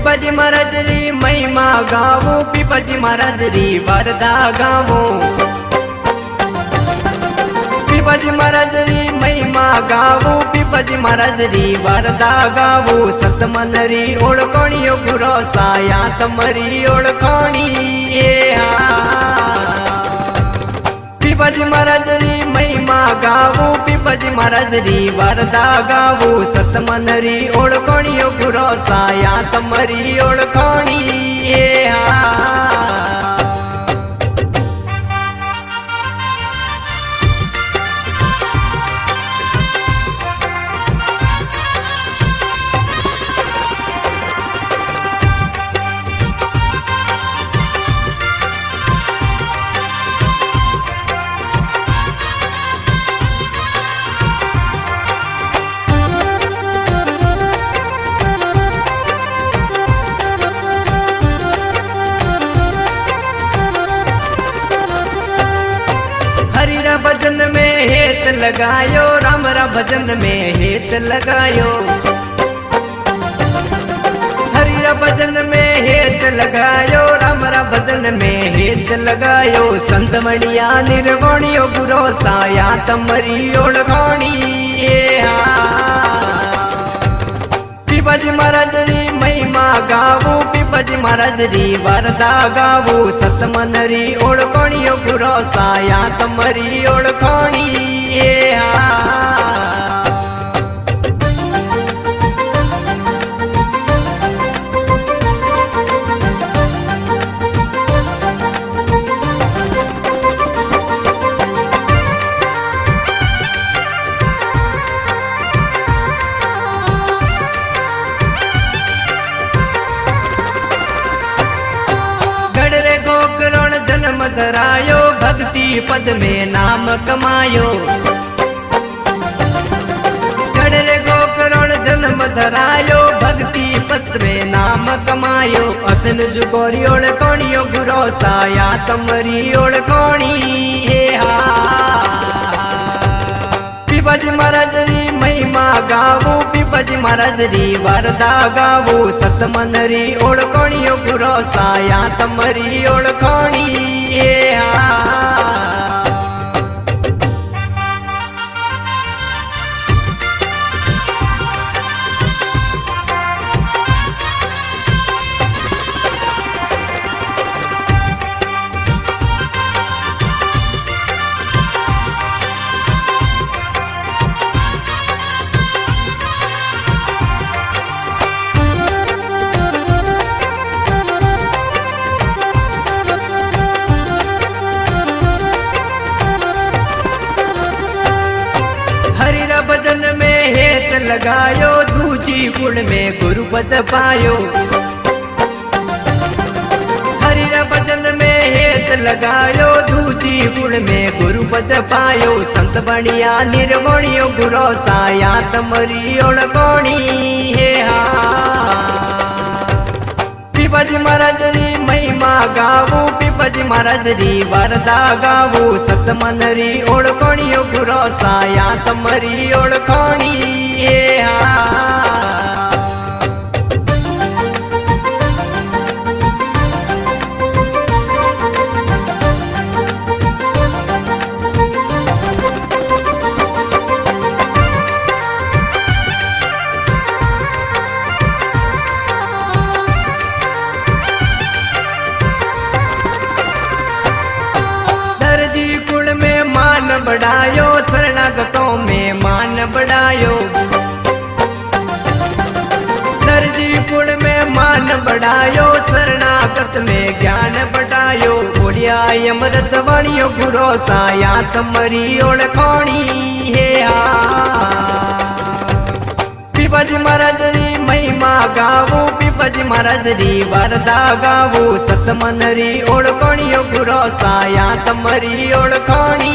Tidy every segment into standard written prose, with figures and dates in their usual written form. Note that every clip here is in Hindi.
पीपाजी महाराज री महिमा गावो, पीपाजी महाराज री वरदा गावो। पीपाजी महाराज री महिमा गावो, पीपाजी महाराज री वरदा गावो। सतमन री ओळखोणियो गुरो साया तमरी ओळखोणी पीपाजी महाराज री महिमा गावो, पीपाजी महाराज री वरदा गावो। सतमन री ओळखोणियो गुरो साया तमरी ओळखोणी हरि रा भजन में हेत लगायो, राम रा भजन में हेत लगायो। हरि रा भजन में हेत लगायो, राम रा भजन में हेत लगायो। संत मणिया निर्वाणियो गुरो साया तमरी ओळखोणी पीपाजी महाराज री महिमा गावो, पीपाजी महाराज री वरदा गावो। सतमन री ओळखोणियो गुरो साया तमरी ओळखोणी जन्म धरायो, भक्ति पद में नाम कमायो। गढ़रे गोकरण जन्म धरायो, भक्ति पद में नाम कमायो। असन जुगोरी ओळखोणियो गुरो साया तमरी ओळखोणी पीपाजी महाराज री महिमा गावो, पीपाजी महाराज री वरदा गावो। सतमन री ओळखोणियो गुरो साया तमरी ओळखोणी भजन में हेत लगायो, दूजी गुण में गुरुपद पायो। हरि रा भजन में हेत लगायो, दूजी गुण में गुरुपद पायो। संत बणिया निर्वाणियो गुरो साया तमरी ओळखोणी पीपाजी महाराज री महिमा गावो, पीपाजी महाराज री वरदा गावो। सतमन री ओळखोणियो गुरो साया तमरी ओळखोणी बढ़ायो, शरणागतों में मान बढ़ायो। दर्जी गुण में मान बढ़ायो, शरणागत में ज्ञान बढ़ायो। बोलिया अमृत वाणियो गुरो साया तमरी ओळखोणी पीपाजी महाराज री महिमा गावो, पीपाजी महाराज री वरदा गावो। सतमन री ओळखोणियो गुरो साया तमरी ओळखोणी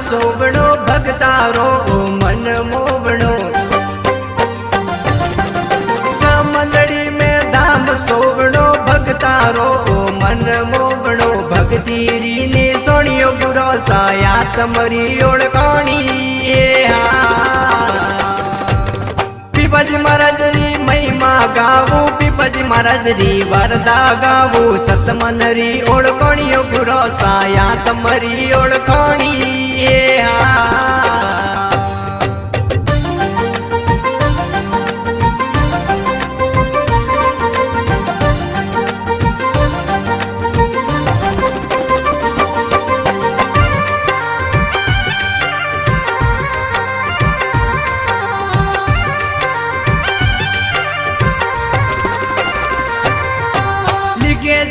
સોવણો ભગતારો મન મોવણો સામંદડી में धाम सोवणो भगतारो मन मोवणो भक्तिरी ने सोनियो गुरो साया तमरी ओळखाणी पीपज महाराजरी महिमा गावू पीपज महाराजरी वरदा गावू सतमनरी ओळखणियो गुरो साया तमरी ओळखाणी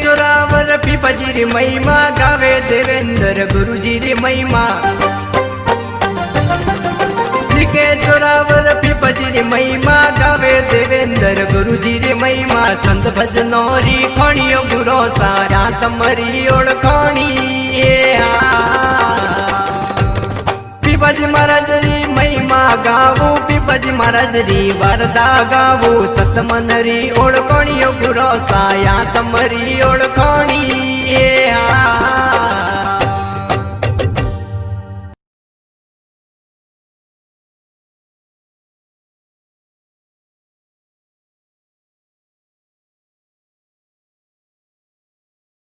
जोरावर पीपजी री महिमा गावे देवेंद्र गुरुजी री महिमा लिखे जोरावर पीपजी री महिमा गावे देवेंद्र गुरुजी री महिमा संत भजनो री खणियो गुरो साया तमरी ओळखाणी पीपजी महाराजरी महिमा गावू पीपजी महाराजरी वरदा गावू सतमनरी ओळखणियो गुरो साया तमरी ओळखाणी